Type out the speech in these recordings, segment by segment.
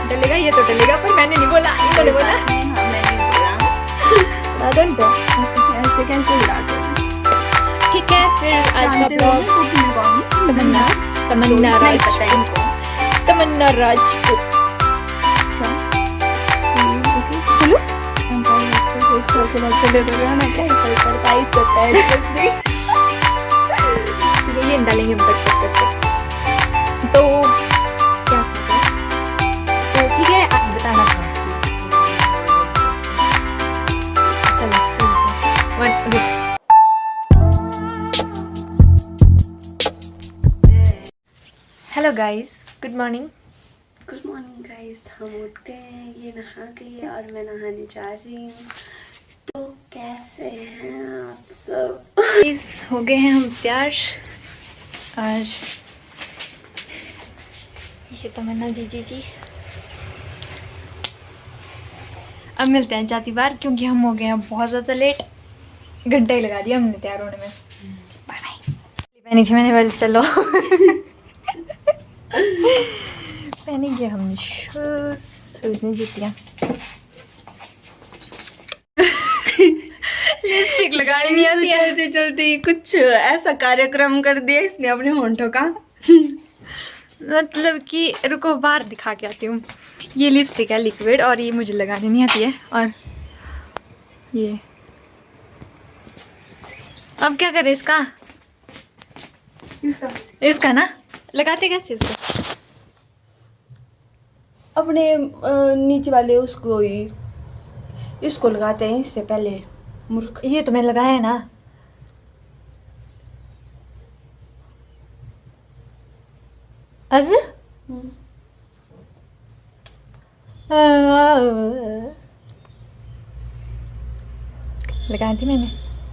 डलेगा ये तो डलेगा, पर मैंने नहीं बोला, इन्होंने बोला। हाँ मैंने बोला। ऐसे कैसे उड़ाते हैं? ठीक है, फिर आज का जानते हो ब्लॉग ना कुकिंग कौन? तमन्ना नहीं पता राजपूत। इनको। तमन्ना राजपूत। चले तो रहना क्या पड़ता है सकता है। ये डालेंगे हम तक। तो क्या था? तो ठीक है, आप बताना। चलो शुरू से। Hello guys, good morning. Good morning guys, हम उठ गए हैं, ये नहा गई और मैं नहाने जा रही हूँ। तो कैसे हैं आप सब? हो गए हैं हम तैयार, और ये तमन्ना जीजी जी। अब मिलते हैं जाती बार, क्योंकि हम हो गए हैं बहुत ज़्यादा लेट। घंटा ही लगा दिया हमने तैयार होने में। Bye bye. पहनी थी मैंने, बोल चलो। पहनी गया हमने शूज ने जूतियाँ। लिपस्टिक लगानी नहीं आती है। चलते चलते कुछ ऐसा कार्यक्रम कर दिया इसने अपने होंठों का। मतलब कि रुको बाहर दिखा के आती हूँ। ये लिपस्टिक है लिक्विड, और ये मुझे लगानी नहीं आती है। और ये अब क्या करें इसका? इसका ना लगाते कैसे इसको? अपने नीचे वाले उसको ही इसको लगाते हैं इससे पहले। मूर्ख। ये तो मैंने लगाया है ना। अज लगाई थी मैंने,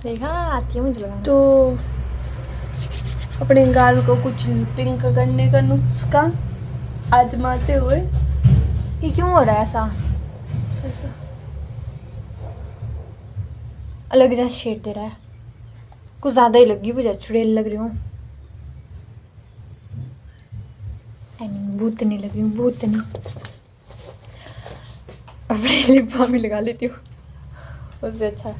देखा आती है मुझे लगाना। तो अपने गाल को कुछ पिंक करने का नुस्खा आजमाते हुए। ये क्यों हो रहा है ऐसा? अलग जैसे शेड दे रहा है, कुछ ज्यादा ही लगी, मुझे चुड़ैल लग रही हूँ। आई मीन भूतनी लग रही हूँ, भूतनी। अपने लिप बाम ही लगा लेती हूँ, उससे अच्छा।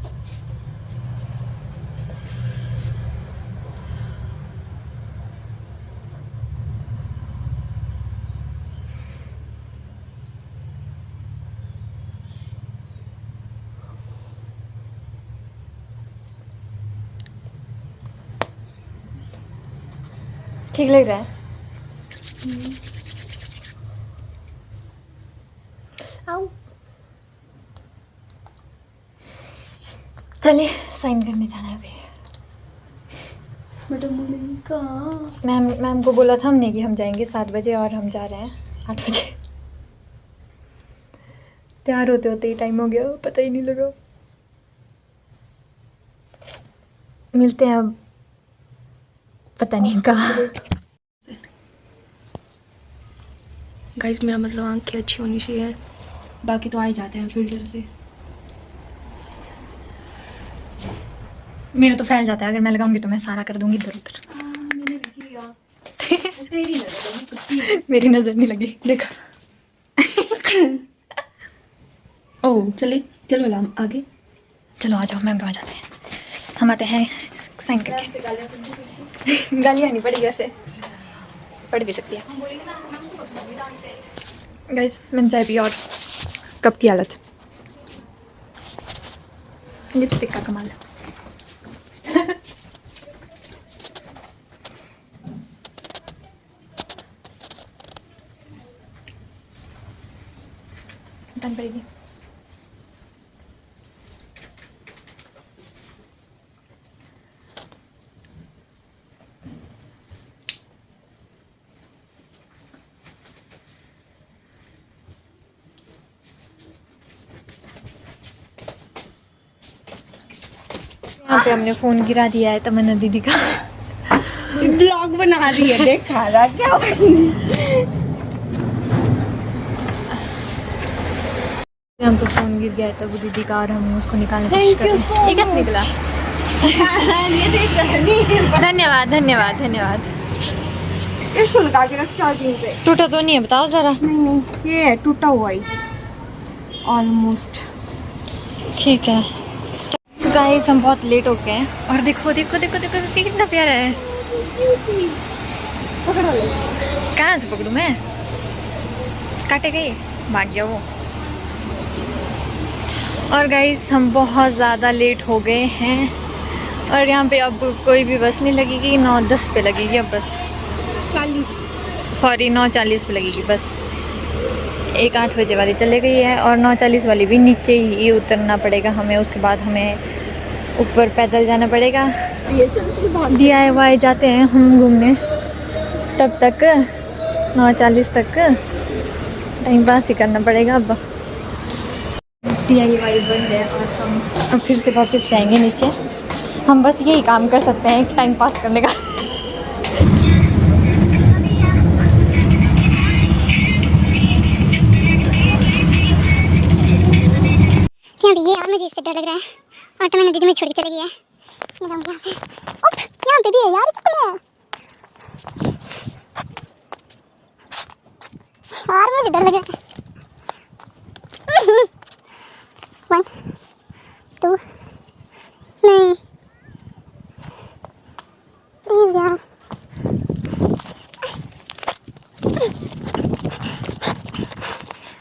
ठीक लग रहा है। आओ चलिए साइन करने जाना है अभी। मैम को बोला था हमने कि हम जाएंगे 7 बजे, और हम जा रहे हैं 8 बजे। तैयार होते होते ही टाइम हो गया, पता ही नहीं लगा। मिलते हैं अब पता नहीं कहाँ। गाइस मेरा मतलब आंखें अच्छी होनी चाहिए, बाकी तो आ ही जाते हैं फिल्टर से। मेरा तो फैल जाता है, अगर मैं लगाऊंगी तो मैं सारा कर दूंगी इधर उधर। मैंने भी किया। तेरी नजर मेरी नजर नहीं लगी, देखा। ओह चलिए, चलो लाम आगे। चलो आ जाओ, मैम के वहाँ जाते हैं। हम आते हैं साइन करके। गालियाँ नहीं पड़ी, वैसे पढ़ भी सकती है। गाइस मैंने चाय पी, और कप की हालत। लिपस्टिक का कमाल है। डन पड़ेगी। यहाँ पे हमने फोन गिरा दिया है तमन्ना दीदी का। ब्लॉग बना रही है, देखा रहा क्या? यहाँ पे फोन गिर गया है तब दीदी का, और हम उसको निकालने की कोशिश कर रहे हैं। ये कैसे निकला? धन्यवाद धन्यवाद धन्यवाद। इसको लगा के रख चार्जिंग पे। टूटा तो नहीं है, बताओ जरा। नहीं ये है टूटा हुआ ही ऑलमोस्ट। ठीक है। तो गाइस हम बहुत लेट हो गए हैं और देखो देखो देखो देखो देखो कितना प्यारा है। पकड़ो ले। कहाँ से पकड़ूं मैं? काटे गए, भाग गया वो। और गाइस हम बहुत ज़्यादा लेट हो गए हैं और यहाँ पे अब कोई भी बस नहीं लगेगी। 9:10 पे लगेगी अब बस। 9:40 पे लगेगी बस। एक 8 बजे वाली चले गई है और 9:40 वाली भी नीचे ही उतरना पड़ेगा हमें। उसके बाद हमें ऊपर पैदल जाना पड़ेगा। DIY जाते हैं हम घूमने, तब तक 9:40 तक टाइम पास ही करना पड़ेगा। अब DIY बन गया और हम अब फिर से वापस जाएंगे नीचे। हम बस यही काम कर सकते हैं टाइम पास करने का। ये यार मुझे इससे डर लग रहा है। और तो मैंने दीदी में छोड़ के चली गई है। मैं जाऊँगी यहाँ से। उफ, यहाँ पे भी है यार, कितना है यार, मुझे डर लग रहा है। 1 2 नहीं प्लीज यार।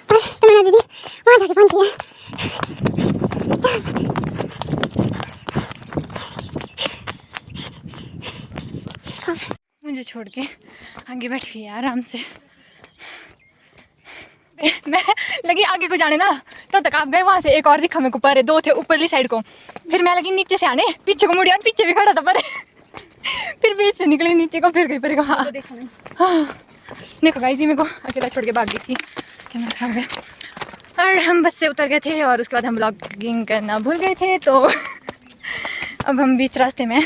तो मैंने दीदी वहाँ जाके पहुँची है। मुझे छोड़ के आगे बैठी है आराम से। मैं लगी आगे को जाने ना, तो तक आप गए वहाँ से। एक और दिखा मेरे को पर 2 थे ऊपरली साइड को। फिर मैं लगी नीचे से आने, पीछे को मुड़ी और पीछे भी खड़ा था पर फिर बीच से निकली नीचे को, फिर गई पर हाँ। देखो गाइस, मेरे को अकेला छोड़ के भाग गई थी। कैमरा खराब गया। और हम बस से उतर गए थे और उसके बाद हम ब्लॉगिंग करना भूल गए थे। तो अब हम बीच रास्ते में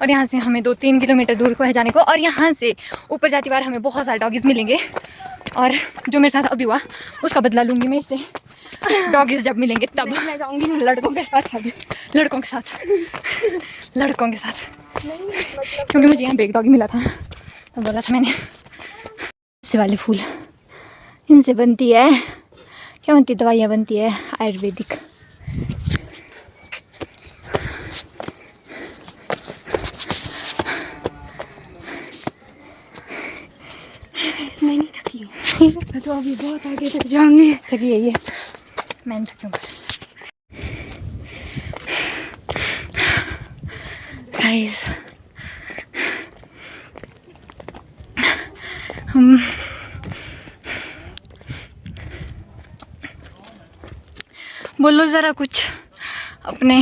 और यहाँ से हमें 2-3 किलोमीटर दूर को है जाने को। और यहाँ से ऊपर जाती बार हमें बहुत सारे डॉगीज़ मिलेंगे और जो मेरे साथ अभी हुआ उसका बदला लूँगी मैं इससे। डॉगीज़ जब मिलेंगे तब मैं जाऊंगी लड़कों के साथ। अभी लड़कों के साथ क्योंकि मुझे यहाँ पे एक डॉगी मिला था तो बोला था मैंने, इससे वाले फूल इनसे बनती है, क्या बनती है, दवाइयाँ बनती है आयुर्वेदिक। मैं नहीं थकी हूँ। मैं तो अभी बहुत आगे तक जाऊंगी। थकी है ये, मैं थकी हूँ। गाइस हम बोलो ज़रा कुछ अपने।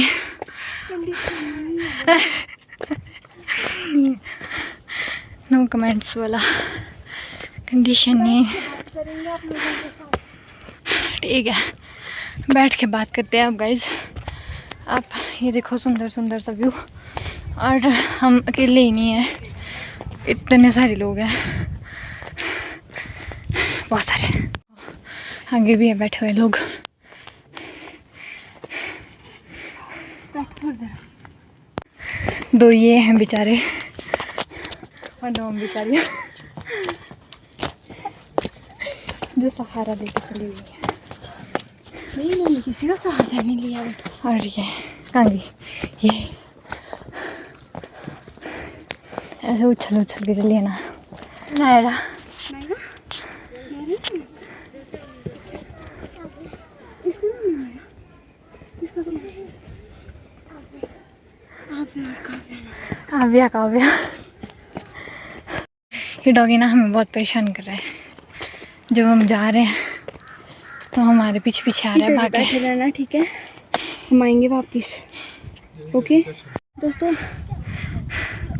नो कमेंट्स वाला कंडीशन नहीं। ठीक है, बैठ के बात करते हैं अब गाइज। आप ये देखो सुंदर सुंदर सा व्यू। और हम अकेले ही नहीं हैं, इतने सारे लोग हैं, बहुत सारे। आगे भी है बैठे हुए लोग। दो ये हैं बेचारे और 2 हम बेचारियाँ जो सहारा लेके चली हुई है। नहीं, इन्होंने किसी का सहारा नहीं लिया। और ये कहाँ गई? ये ऐसे उछल उछल के चलिए ना। नायरा काव्या काव्या ये डॉगी ना हमें बहुत परेशान कर रहा है। जब हम जा रहे हैं तो हमारे पीछे पीछे आ रहा है, भागे। बैठे रहना, ठीक है? हम आएंगे वापस। ओके दोस्तों,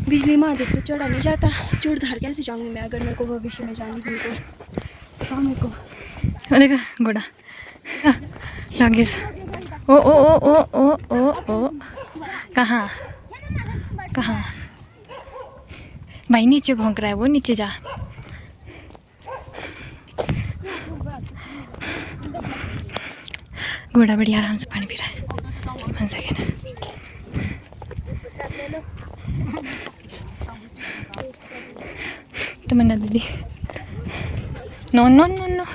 बिजली महादेव तो चढ़ा नहीं जाता। चूड़धार कैसे जाऊंगी मैं अगर मेरे को भविष्य में जानी थी तो। हाँ मेरे को देखा घोड़ा डॉगीज। ओ ओ ओ ओ ओ ओ ओ कहाँ कहाँ भाई? नीचे भौंक रहा है वो, नीचे जा। घोड़ा बड़ी आराम से पानी पी रहा है। 1 सेकेंड। तमन्ना दीदी, नो नो नो नो,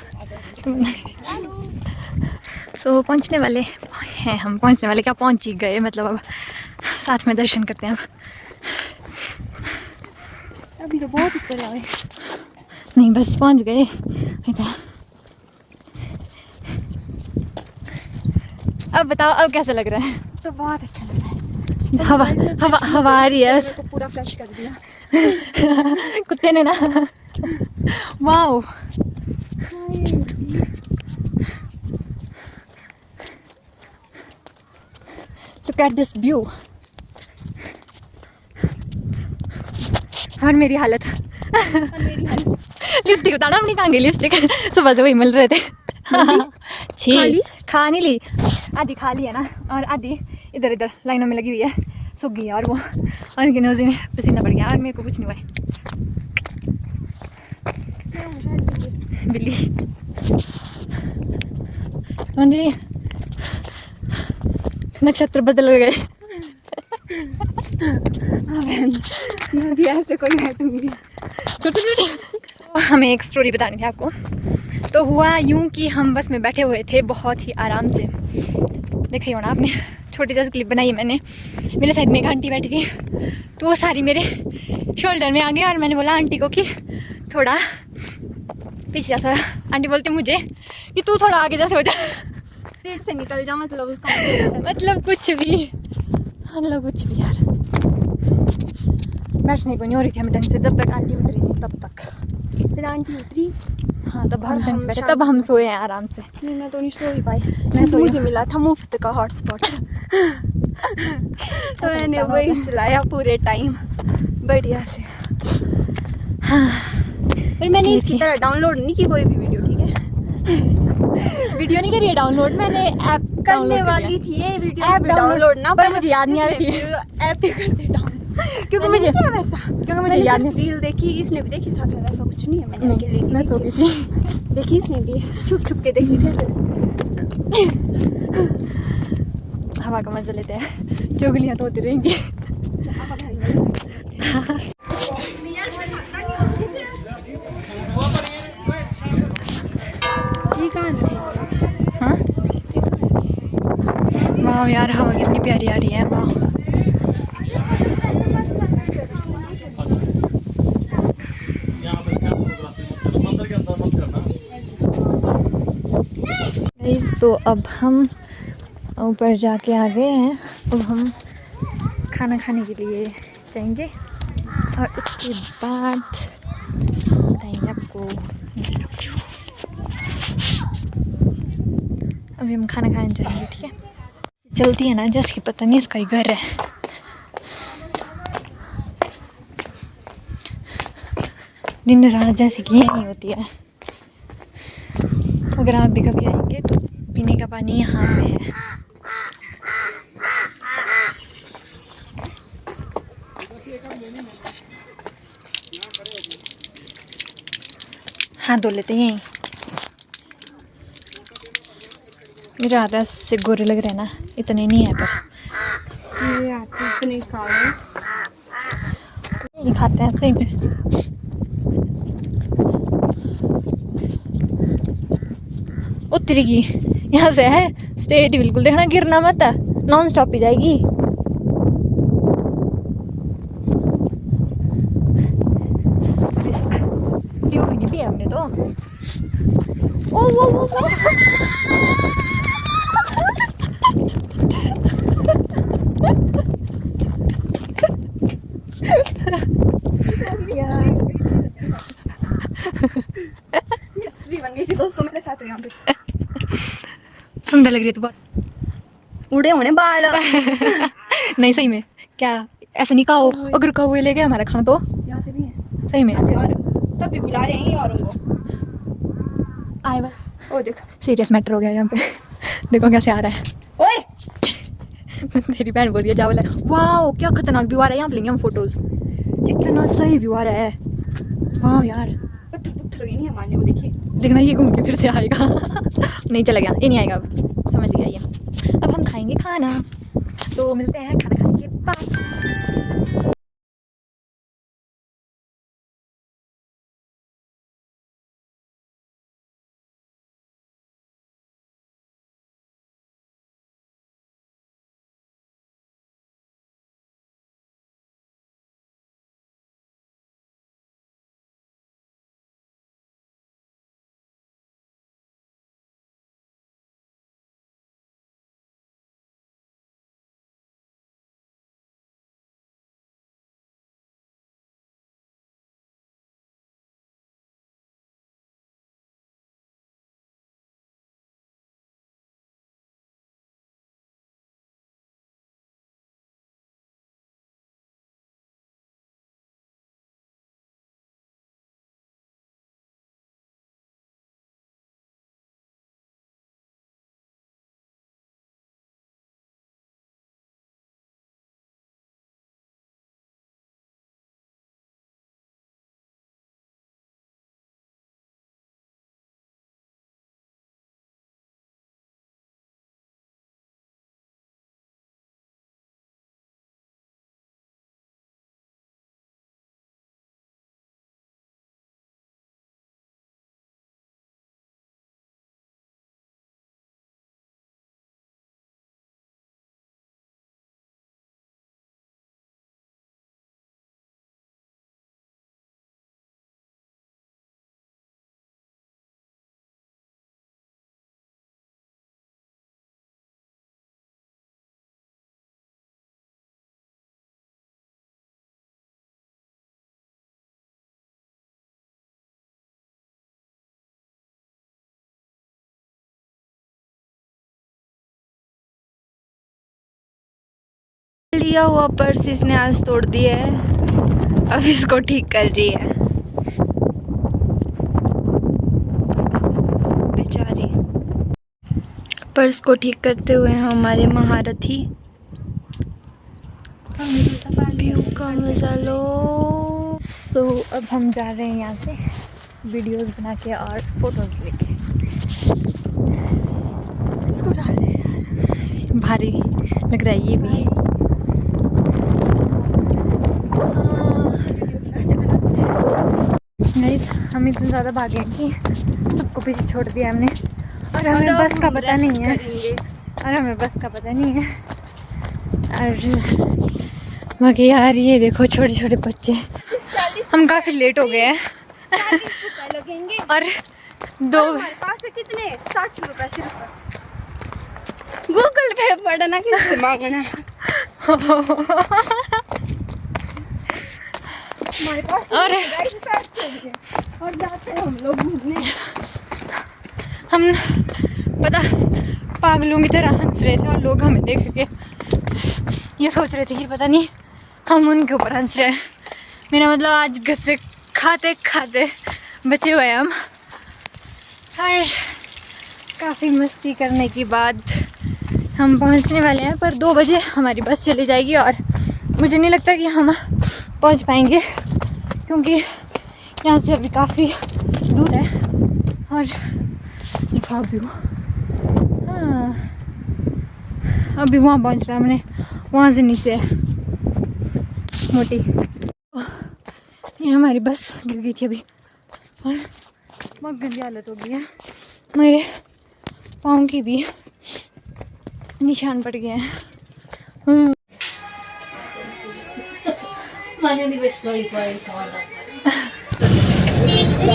तो पहुंचने वाले हैं हम, पहुंचने वाले क्या, पहुंच ही गए मतलब। अब साथ में दर्शन करते हैं। अब अभी तो बहुत ऊपर आए। नहीं बस पहुंच गए। अब बताओ अब कैसा लग रहा है? तो बहुत अच्छा लग रहा है। हवा हवा हवा आ रही है बस। तो पूरा फ्रेश कर दिया कुत्ते ने ना। Wow, look at this view. और मेरी हालत। लिपस्टिक उतारा अपनी, कहाँ गई लिपस्टिक? सुबह से वही मिल रहे थे। छी, खा नहीं ली, आधी खा ली है ना, और आधी इधर इधर लाइनों में लगी हुई है, सूख गई है। और वो और उनकी नोज़ी में पसीना पड़ गया, और मेरे को कुछ नहीं हुआ। बिल्ली मंदिर, नक्षत्र बदल गए। मैं भी ऐसे कोई बैठूंगी। तो हमें एक स्टोरी बतानी थी आपको। तो हुआ यूं कि हम बस में बैठे हुए थे बहुत ही आराम से, देखा ही होना आपने, छोटी सी क्लिप बनाई है मैंने। मेरे साइड में एक आंटी बैठी थी, तो वो सारी मेरे शोल्डर में आ गई, और मैंने बोला आंटी को कि थोड़ा पीछे जा। आंटी बोलते मुझे कि तू थोड़ा आगे जैसे हो जा, सीट से निकल जा, मतलब उसका मतलब कुछ भी, मतलब कुछ भी यार। बैठने को नहीं हो रही थी हमें ढंग से, जब तक आंटी उतरी नहीं तब तक। फिर आंटी उतरी, हाँ तब हम ढंग से बैठे, तब हम सोए हैं आराम से। नहीं मैं तो नहीं सो ही पाई। मैं सोई मुझे मिला था मुफ्त का हॉटस्पॉट। तो मैंने वही चलाया पूरे टाइम बढ़िया से। हाँ, फिर मैंने इसकी तरह डाउनलोड नहीं की कोई भी वीडियो, ठीक है? वीडियो नहीं करी है डाउनलोड, मैंने ऐप करने वाली थी ये वीडियो ऐप डाउनलोड ना, पर मुझे याद नहीं आ रही थी, ऐप ही करते डाउनलोड, क्योंकि मुझे वैसा, क्योंकि मुझे याद नहीं। रील देखी, इसने भी देखी साथ में, वैसा कुछ नहीं है। मैंने नहीं, मैं सो गई थी। देखी, इसने भी छुप छुप के देखी थी। हवा का मजा लेते हैं, चुगलियां तो होती रहेंगी। हाँ वाह यार, हवा कितनी प्यारी आ रही है, वाह। तो अब हम ऊपर जाके आ गए हैं। अब हम खाना खाने के लिए जाएंगे, और उसके बाद बताएंगे आपको। अभी हम खाना खाने जाएंगे, ठीक है? चलती है ना जैसे कि पता नहीं इसका ही घर है। दिन रात जैसे कि यही होती है। अगर आप भी कभी आएंगे तो पीने का पानी यहाँ पे है। हाथ धो लेते हैं। मेरे हाथ से गोरे लग रहे हैं ना, इतने नहीं है पर मेरे हाथ इतने काले नहीं खाते हैं सही में। उतरेगी यहाँ से है स्ट्रेट, बिल्कुल देखना, गिरना मत, नॉन स्टॉप ही जाएगी। रिस्क भी है हमने तो। ओ वो बन गई थी दोस्तों मेरे साथ यहाँ पे। सुंदर लग रही है तो बहुत। उड़े होने बाल। नहीं सही में, क्या ऐसा नहीं कहो, अगर कहो ले गया हमारा खाना तो यहाँ पे भी है सही में। और तब भी बुला रहे हैं और उनको आए बा, ओ देख सीरियस मैटर हो गया यहाँ पे। देखो कैसे आ रहा है। ओए मेरी बहन बोल रही है जावल है। वाह क्या खतरनाक व्यू आ रहा है, यहाँ पे लेंगे हम फोटोज। कितना सही व्यू आ रहा है, वाह यार। पत्थर पत्थर ही नहीं है मारने को, देखिए देखना ये घूम के फिर से आएगा। नहीं चला गया, ये नहीं आएगा अब, समझ गया ये। अब हम खाएंगे खाना, तो मिलते हैं खाना खाने के बाद। लिया हुआ पर्स इसने आज तोड़ दिया है, अब इसको ठीक कर रही है बेचारी। पर्स को ठीक करते हुए हमारे महारथी। व्यू का मजा लो। सो अब हम जा रहे हैं यहाँ से वीडियोस बना के और फोटोज लेके। इसको डाल दे यार, भारी लग रहा है ये भी। गाइस हम इतने ज़्यादा भागे हैं कि सबको पीछे छोड़ दिया हमने, और हमें बस का पता नहीं है, और बाकी यार ये देखो छोटे छोटे बच्चे। हम काफ़ी लेट हो गए हैं लगेंगे और दो कितने 60 रुपए सिर्फ। गूगल पे पढ़ना किससे मांगना है? और जाते हैं हम लोग घूमने। हम पता पागलों की तरह हंस रहे थे और लोग हमें देख के ये सोच रहे थे कि पता नहीं हम उनके ऊपर हंस रहे हैं। मेरा मतलब आज घर से खाते खाते बचे हुए हैं हम, और काफ़ी मस्ती करने के बाद हम पहुंचने वाले हैं। पर 2 बजे हमारी बस चली जाएगी और मुझे नहीं लगता कि हम पहुंच पाएंगे, क्योंकि यहाँ से अभी काफ़ी दूर है। और देखो अभी हाँ अभी वहाँ पहुँच रहा है, हमने वहाँ से नीचे है मोटी। ये हमारी बस गिर गई थी अभी और बहुत गंदी हालत हो गई है, मेरे पाँव की भी निशान पड़ गए हैं।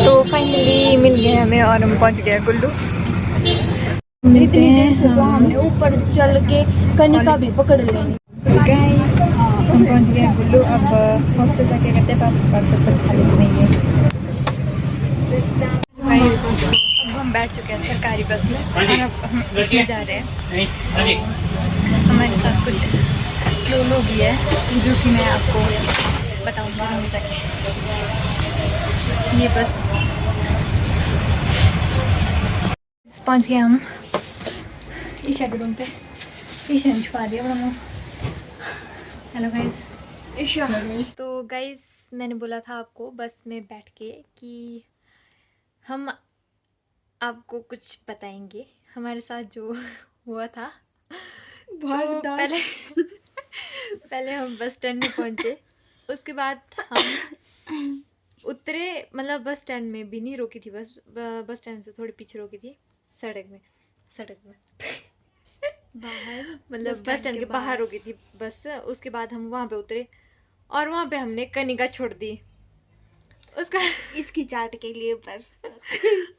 तो फाइनली मिल गए हमें और हम पहुंच गए कुल्लू। इतनी देर से तो हमने ऊपर चल के कनिका भी पकड़ लेनी। गाइस हम पहुंच गए कुल्लू। अब हॉस्टल जाके करते हैं पापा तब तक खाली नहीं है। अब हम बैठ चुके हैं सरकारी बस में और अब हम उसमें जा रहे हैं। हमारे साथ कुछ लोग भी है जो कि मैं आपको बताऊंगी हम जाके। ये बस पहुंच गए हम ईशा के रूम पे। ईशा ने छुपा दिया अपना मुँह। Hello guys. ईशा तो गाइस मैंने बोला था आपको बस में बैठ के कि हम आपको कुछ बताएंगे हमारे साथ जो हुआ था। तो पहले हम बस स्टैंड में पहुंचे, उसके बाद हम उतरे, मतलब बस स्टैंड में भी नहीं रोकी थी बस स्टैंड से थोड़ी पीछे रोकी थी सड़क में बाहर, मतलब बस स्टैंड के बाहर रोकी थी बस। उसके बाद हम वहाँ पे उतरे और वहाँ पे हमने कनिका छोड़ दी उसका इसकी चाट के लिए। पर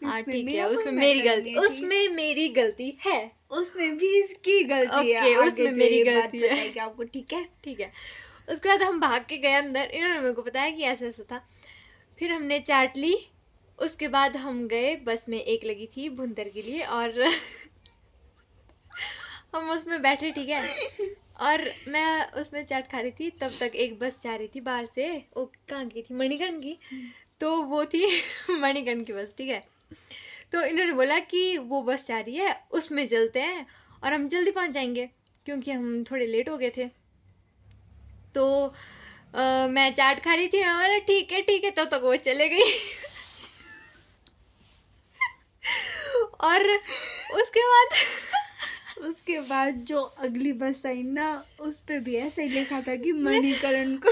हाँ ठीक है, उसमें मेरी गलती, उसमें मेरी गलती है, उसमें भी इसकी गलती है। उसमें मेरी गलती है कि आपको ठीक है। उसके बाद हम भाग के गए अंदर, इन्होंने मेरे को बताया कि ऐसा ऐसा था, फिर हमने चाट ली। उसके बाद हम गए बस में, एक लगी थी भुंतर के लिए और हम उसमें बैठे, ठीक है, और मैं उसमें चाट खा रही थी। तब तक एक बस जा रही थी बाहर से, वो कहाँ की थी, मणिकर्ण की, तो वो थी मणिकर्ण की बस, ठीक है। तो इन्होंने बोला कि वो बस जा रही है उसमें चलते हैं और हम जल्दी पहुंच जाएंगे, क्योंकि हम थोड़े लेट हो गए थे। तो मैं चाट खा रही थी, मैं बोला ठीक है, तब तक वो चले गई और उसके बाद जो अगली बस आई ना, उस पे भी ऐसा ही लिखा था कि मणिकर्ण को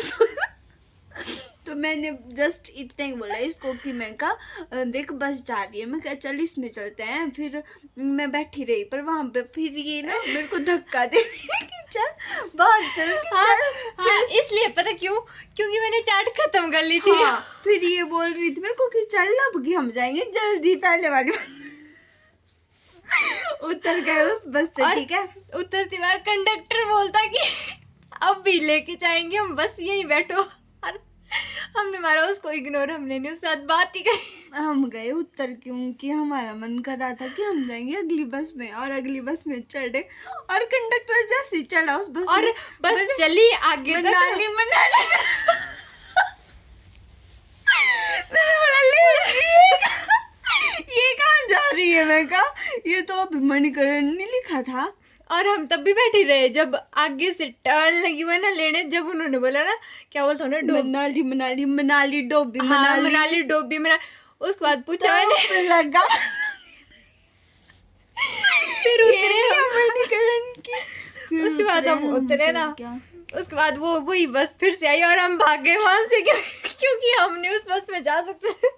तो मैंने जस्ट इतना ही बोला इसको कि मैं कहा देख बस जा रही है, मैं कहा चल इसमें चलते हैं। फिर मैं बैठी रही, पर वहां पे फिर ये ना मेरे को धक्का दे कि चल बाहर चल, हाँ, इसलिए पता क्यों, क्योंकि मैंने चाट खत्म कर ली थी। हाँ, फिर ये बोल रही थी मेरे को कि चल अब कि हम जाएंगे जल्दी, पहले वाली उतर गए उस बस से, ठीक है। उतरती बार कंडक्टर बोलता कि अब भी लेके जाएंगे हम, बस यहीं बैठो। और हमने मारा उसको इग्नोर, हमने नहीं उसके साथ बात ही करी। हम गए उत्तर क्योंकि हमारा मन कर रहा था कि हम जाएंगे अगली बस में, और अगली बस में चढ़े और कंडक्टर जैसे ही चढ़ा उस बस और में, बस चली आगे तक। मनाली मनाली ये कहाँ जा रही है? मैं कहा ये तो अभी मणिकरण नहीं लिखा था। और हम तब भी बैठे रहे, जब आगे से टर्न लगी हुई ना लेने, जब उन्होंने बोला ना क्या बोलता हूँ ना मनाली मनाली मनाली डोबी हाँ, मनाली मनाली डोबी मना, उसके बाद पूछा मैंने, तो लगा फिर उतरे हम। मणिकरण की। फिर उसके बाद हम उतरे फिर ना, क्या? उसके बाद वो वही बस फिर से आई और हम भाग गए वहां से, क्योंकि हमने उस बस में जा सकते थे।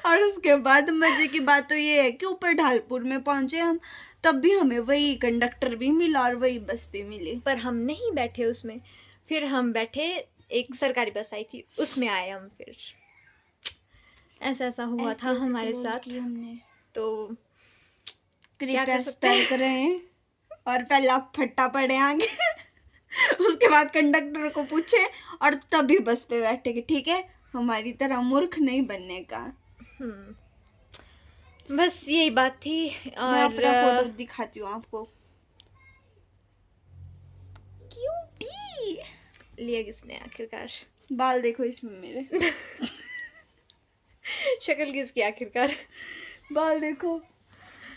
और उसके बाद मजे की बात तो ये है कि ऊपर ढालपुर में पहुंचे हम, तब भी हमें वही कंडक्टर भी मिला और वही बस भी मिली। पर हम नहीं बैठे उसमें, फिर हम बैठे, एक सरकारी बस आई थी उसमें आए हम। फिर ऐसा हुआ था हमारे साथ। हमने तो कृपया कर सकते हैं? सतर्क रहें और पहला फट्टा पड़े आगे उसके बाद कंडक्टर को पूछे और तभी बस पे बैठे, ठीक है? हमारी तरह मूर्ख नहीं बनने का। बस यही बात थी। मैं और अपना फोटो दिखाती हूँ आपको। क्यूटी लिया किसने आखिरकार? बाल देखो इसमें मेरे शक्ल किसकी आखिरकार? बाल देखो।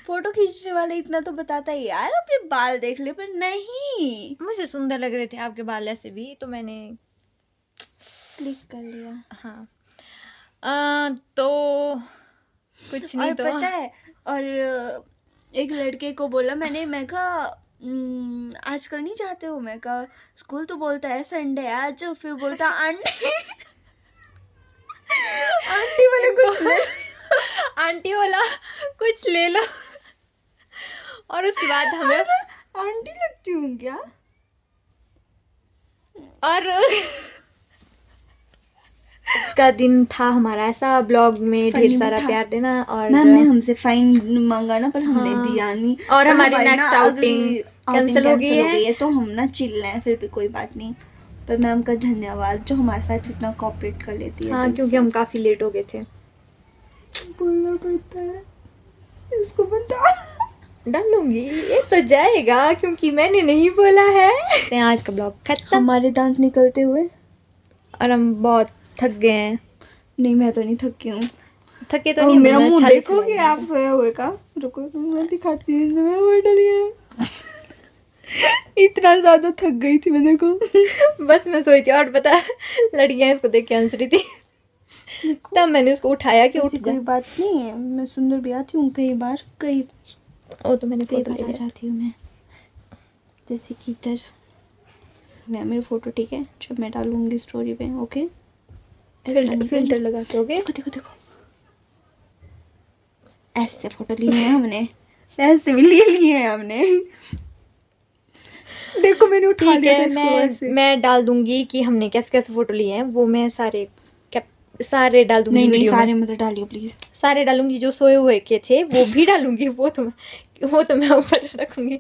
फोटो खींचने वाला इतना तो बताता है यार अपने बाल देख ले, पर नहीं मुझे सुंदर लग रहे थे आपके बाल ऐसे भी, तो मैंने क्लिक कर लिया। हाँ तो कुछ नहीं। और तो पता है, और एक लड़के को बोला मैंने, मैं कहा आजकल नहीं जाते हो? मैं कहा स्कूल, तो बोलता है संडे आज, फिर बोलता आंटी आंटी बोले कुछ ले आंटी बोला कुछ ले लो, और उसके बाद हमें आंटी लगती हूँ क्या? और का दिन था हमारा ऐसा, ब्लॉग में ढेर Funny सारा था। प्यार देना। और मैम ने हमसे फाइन मांगा ना, पर हमने हाँ। दिया नहीं। और हमारी ना नेक्स्ट अगली आउटिंग कैंसिल हो गई है। तो हम ना चिल्ल हैं, फिर भी कोई बात नहीं। पर मैम का धन्यवाद जो हमारे साथ इतना कोऑपरेट कर लेती है। हाँ, क्योंकि हम काफी लेट हो गए थे। बोलना पड़ता है इसको, बता डालूंगी, ये तो जाएगा क्योंकि मैंने नहीं बोला है। आज का ब्लॉग खत्म। हमारे दांत निकलते हुए, और हम बहुत थक गए हैं। नहीं मैं तो नहीं थकी हूँ। थके तो और नहीं, मेरा हमें मुंह अच्छा नहीं देखोगे लगा। आप सोए हुए का? रुको मैं दिखाती हूँ, इसमें मैं डली है इतना ज्यादा थक गई थी मैं, देखो बस मैं सोई थी और पता लड़कियां इसको देख के हंस रही थी। तब मैंने उसको उठाया कि उठ ऐसी जा। कोई बात नहीं है, मैं सुंदर भी आती हूँ कई बार, ओ तो मैंने कई फोटो बार ले आ लिया। जाती हूँ मैं। जैसे कि इधर मैं मेरी फोटो, ठीक है, जब मैं डालूंगी स्टोरी पे, ओके? फिल्टर लगाते होगे। देखो देखो देखो, ऐसे फोटो लिए हैं हमने, ऐसे भी ले लिए हैं हमने देखो मैंने उठा ठीक लिया था है, इसको ऐसे। मैं डाल दूंगी कि हमने कैसे कैसे फोटो लिए हैं, वो मैं सारे सारे डाल दूंगी। नहीं वीडियो में सारे मत डालियो प्लीज। सारे डालूंगी, जो सोए हुए के थे वो भी डालूंगी। वो तो मैं ऊपर रखूंगी।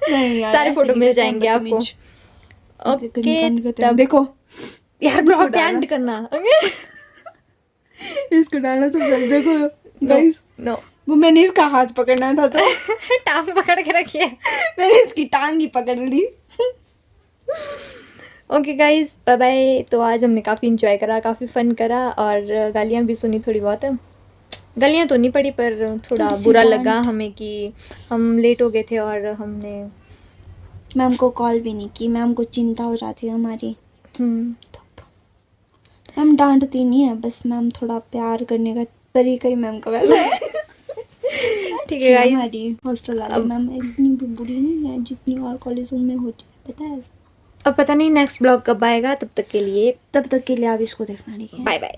नहीं यार, सारे ऐसे फोटो नहीं मिल करते हैं जाएंगे आपको। बदतमीज। ऐसे ओके करने करते हैं। तब देखो यार इसको ब्लॉग डालना। एंड करना। ओके इसको डालना सब सब देखो गाइस। नो वो मैंने इसका हाथ पकड़ना था तो टांग पकड़ के रखिए। मैंने इसकी टांग ही पकड़ ली। Okay guys bye bye. तो आज हमने काफ़ी इंजॉय करा, काफ़ी फन करा, और गालियाँ भी सुनी थोड़ी बहुत। गालियाँ तो नहीं पड़ी पर थोड़ा थोड़ी सी बुरा डांट। लगा हमें कि हम लेट हो गए थे और हमने मैम को कॉल भी नहीं की, मैम को चिंता हो जाती है हमारी। मैम डांटती नहीं है, बस मैम थोड़ा प्यार करने का तरीका ही मैम का वैसा है। ठीक है गाइज। हमारी हॉस्टल वाली अब- मैम इतनी भी बुरी नहीं है जितनी और कॉलेजों में होती है, पता है? अब पता नहीं नेक्स्ट ब्लॉग कब आएगा, तब तक के लिए तब तक के लिए आप इसको देखना, ठीक है? Bye bye.